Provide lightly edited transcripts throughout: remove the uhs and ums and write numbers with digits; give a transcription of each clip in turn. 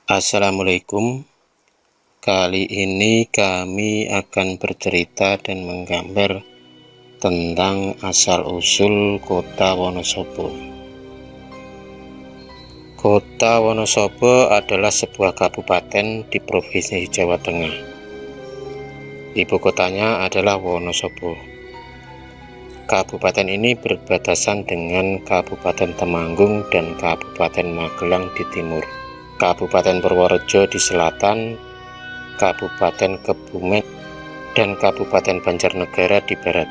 Assalamualaikum. Kali ini kami akan bercerita dan menggambar tentang asal-usul Kota Wonosobo. Kota Wonosobo adalah sebuah kabupaten di Provinsi Jawa Tengah. Ibu kotanya adalah Wonosobo. Kabupaten ini berbatasan dengan Kabupaten Temanggung dan Kabupaten Magelang di timur, Kabupaten Purworejo di selatan, Kabupaten Kebumen dan Kabupaten Banjarnegara di barat,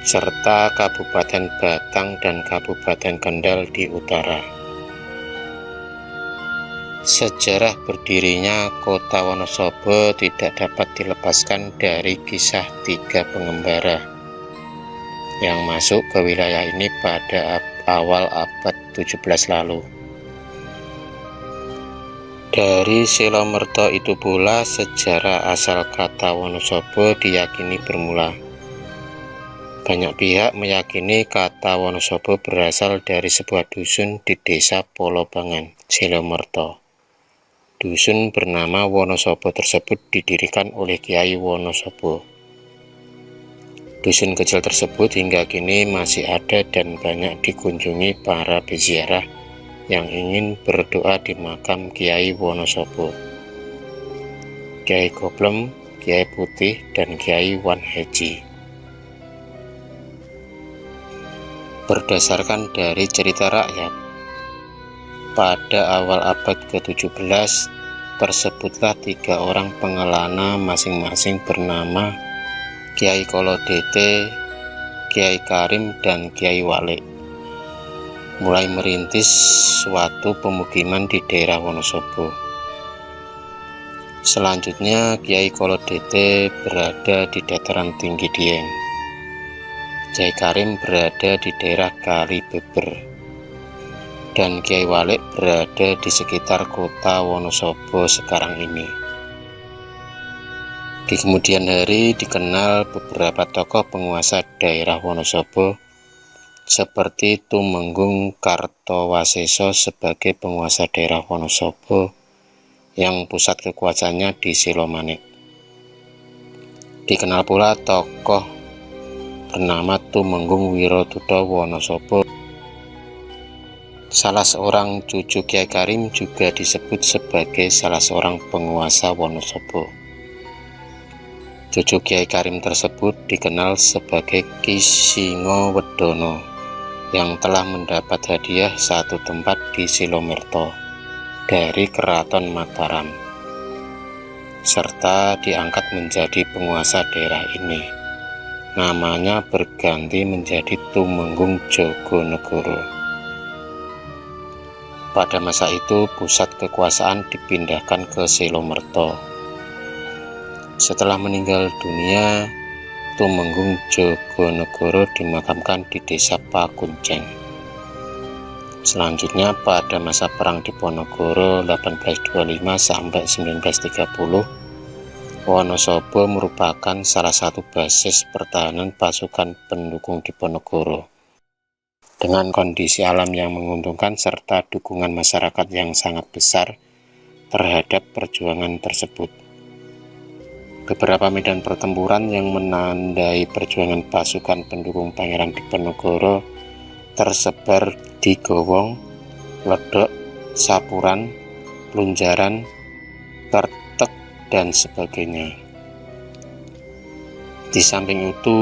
serta Kabupaten Batang dan Kabupaten Kendal di utara. Sejarah berdirinya Kota Wonosobo tidak dapat dilepaskan dari kisah 3 pengembara yang masuk ke wilayah ini pada awal abad 17 lalu. Dari Silomerto itu pula sejarah asal kata Wonosobo diyakini bermula. Banyak pihak meyakini kata Wonosobo berasal dari sebuah dusun di desa Polobangan, Silomerto. Dusun bernama Wonosobo tersebut didirikan oleh Kiai Wonosobo. Dusun kecil tersebut hingga kini masih ada dan banyak dikunjungi para peziarah yang ingin berdoa di makam Kiai Wonosobo, Kiai Goblem, Kiai Putih, dan Kiai Wan Haji. Berdasarkan dari cerita rakyat, pada awal abad ke-17 tersebutlah 3 orang pengelana masing-masing bernama Kiai Kolodete, Kiai Karim, dan Kiai Walik mulai merintis suatu pemukiman di daerah Wonosobo. Selanjutnya Kiai Kolodete berada di dataran tinggi Dieng, Kiai Karim berada di daerah Kali Beber, dan Kiai Walik berada di sekitar kota Wonosobo sekarang ini. Di kemudian hari dikenal beberapa tokoh penguasa daerah Wonosobo seperti Tumenggung Kartowaseso sebagai penguasa daerah Wonosobo yang pusat kekuasaannya di Silomanik. Dikenal pula tokoh bernama Tumenggung Wirotuto Wonosobo. Salah seorang cucu Kiai Karim juga disebut sebagai salah seorang penguasa Wonosobo. Cucu Kiai Karim tersebut dikenal sebagai Ki Singowedono yang telah mendapat hadiah satu tempat di Silomerto dari Keraton Mataram, serta diangkat menjadi penguasa daerah ini. Namanya berganti menjadi Tumenggung Jogonegoro. Pada masa itu pusat kekuasaan dipindahkan ke Silomerto. Setelah meninggal dunia, Tumenggung Jogonegoro dimakamkan di desa Pakunceng. Selanjutnya pada masa perang Diponegoro 1825 sampai 1930, Wonosobo merupakan salah satu basis pertahanan pasukan pendukung Diponegoro. Dengan kondisi alam yang menguntungkan serta dukungan masyarakat yang sangat besar terhadap perjuangan tersebut. Beberapa medan pertempuran yang menandai perjuangan pasukan pendukung Pangeran Diponegoro tersebar di Gowong, Ledok, Sapuran, Lunjaran, Kertek, dan sebagainya. Di samping itu,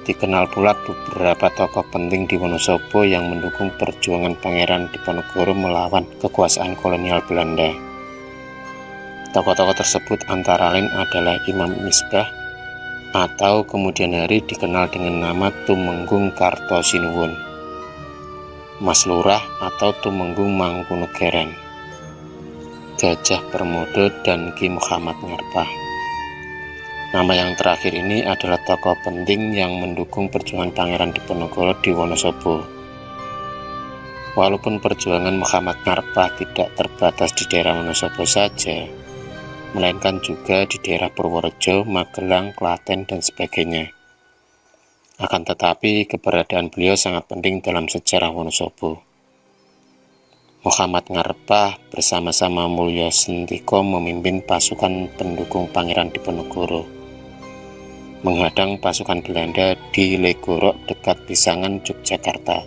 dikenal pula beberapa tokoh penting di Wonosobo yang mendukung perjuangan Pangeran Diponegoro melawan kekuasaan kolonial Belanda. Tokoh-tokoh tersebut antara lain adalah Imam Misbah atau kemudian hari dikenal dengan nama Tumenggung Kartosinuwun, Mas Lurah atau Tumenggung Mangkunegaran, Gajah Permodo, dan Ki Muhammad Ngarpah. Nama yang terakhir ini adalah tokoh penting yang mendukung perjuangan Pangeran Diponegoro di Wonosobo. Walaupun perjuangan Muhammad Ngarpah tidak terbatas di daerah Wonosobo saja, melainkan juga di daerah Purworejo, Magelang, Klaten, dan sebagainya. Akan tetapi keberadaan beliau sangat penting dalam sejarah Wonosobo. Muhammad Ngarpah bersama-sama Mulyo Sentiko memimpin pasukan pendukung Pangeran Diponegoro menghadang pasukan Belanda di Legorok dekat Pisangan, Yogyakarta.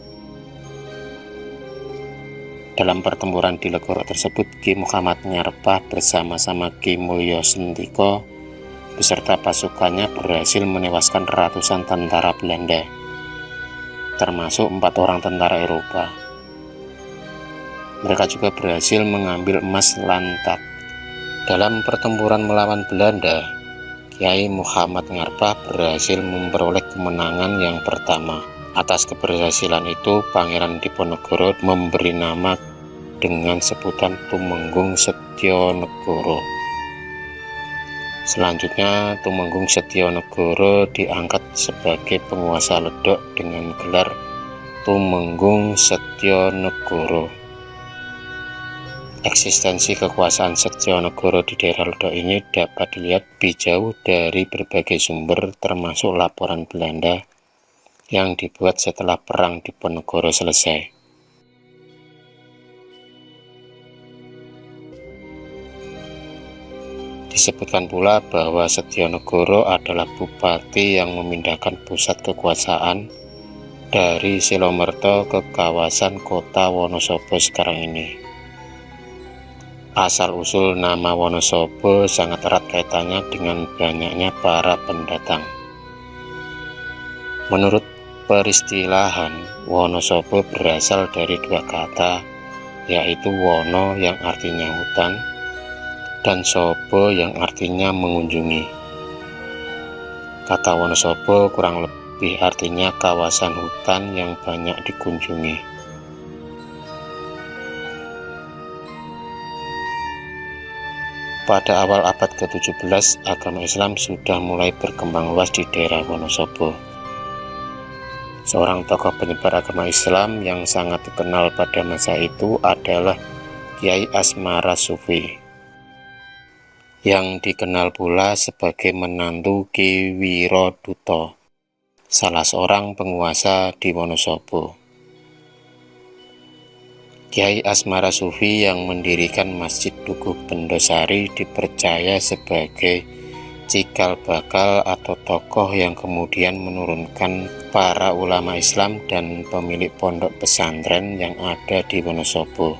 Dalam pertempuran di Legorok tersebut, Ki Muhammad Ngarpah bersama-sama Ki Mulyo Sentiko beserta pasukannya berhasil menewaskan ratusan tentara Belanda, termasuk 4 orang tentara Eropa. Mereka juga berhasil mengambil emas Lantak. Dalam pertempuran melawan Belanda, Kiai Muhammad Ngarpah berhasil memperoleh kemenangan yang pertama. Atas keberhasilan itu, Pangeran Diponegoro memberi nama dengan sebutan Tumenggung Setionegoro. Selanjutnya, Tumenggung Setionegoro diangkat sebagai penguasa Ledok dengan gelar Tumenggung Setionegoro. Eksistensi kekuasaan Setionegoro di daerah Ledok ini dapat dilihat lebih jauh dari berbagai sumber, termasuk laporan Belanda yang dibuat setelah Perang Diponegoro selesai. Disebutkan pula bahwa Setionegoro adalah bupati yang memindahkan pusat kekuasaan dari Silomerto ke kawasan kota Wonosobo sekarang ini. Asal-usul nama Wonosobo sangat erat kaitannya dengan banyaknya para pendatang. Menurut peristilahan, Wonosobo berasal dari 2 kata, yaitu Wono yang artinya hutan, dan Sobo yang artinya mengunjungi. Kata Wonosobo kurang lebih artinya kawasan hutan yang banyak dikunjungi. Pada awal abad ke-17, agama Islam sudah mulai berkembang luas di daerah Wonosobo. Seorang tokoh penyebar agama Islam yang sangat dikenal pada masa itu adalah Kiai Asmara Sufi, yang dikenal pula sebagai menantu Ki Wiroduto, salah seorang penguasa di Wonosobo. Kiai Asmara Sufi yang mendirikan Masjid Dukuh Bendosari dipercaya sebagai cikal bakal atau tokoh yang kemudian menurunkan para ulama Islam dan pemilik pondok pesantren yang ada di Wonosobo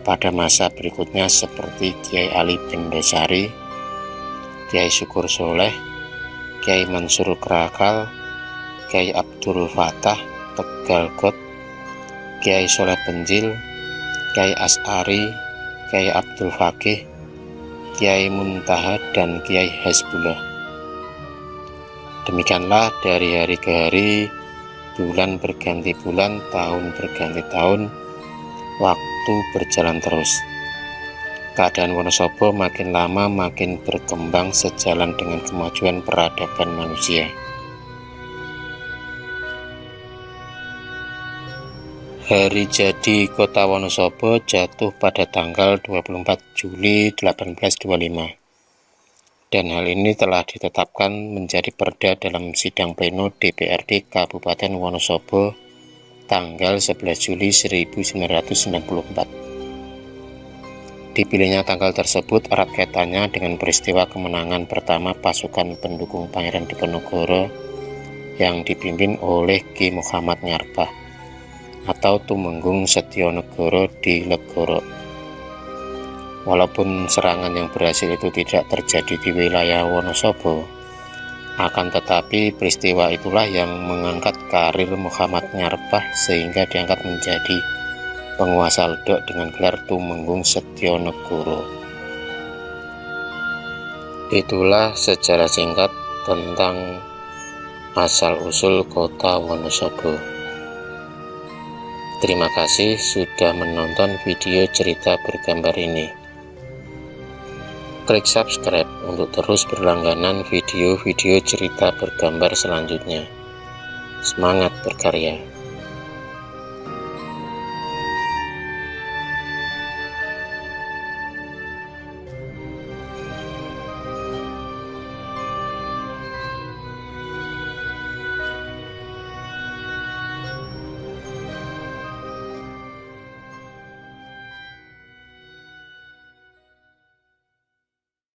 pada masa berikutnya, seperti Kiai Ali Bendosari, Kiai Syukur Soleh, Kiai Mansur Krakal, Kiai Abdul Fatah Tegalgot, Kiai Soleh Benjil, Kiai As'ari, Kiai Abdul Fakih, Kiai Muntaha, dan Kiai Hasbullah. Demikianlah dari hari ke hari, bulan berganti bulan, tahun berganti tahun, waktu berjalan terus. Keadaan Wonosobo makin lama makin berkembang sejalan dengan kemajuan peradaban manusia. Hari jadi kota Wonosobo jatuh pada tanggal 24 Juli 1825, dan hal ini telah ditetapkan menjadi perda dalam sidang pleno DPRD Kabupaten Wonosobo tanggal 11 Juli 1994. Dipilihnya tanggal tersebut erat kaitannya dengan peristiwa kemenangan pertama pasukan pendukung Pangeran Diponegoro yang dipimpin oleh Ki Muhammad Ngarpah atau Tumenggung Setionegoro di Legorok. Walaupun serangan yang berhasil itu tidak terjadi di wilayah Wonosobo, akan tetapi peristiwa itulah yang mengangkat karir Muhammad Ngarpah sehingga diangkat menjadi penguasa Ledok dengan gelar Tumenggung Setionegoro. Itulah sejarah singkat tentang asal-usul kota Wonosobo. Terima kasih sudah menonton video cerita bergambar ini. Klik subscribe untuk terus berlangganan video-video cerita bergambar selanjutnya. Semangat berkarya!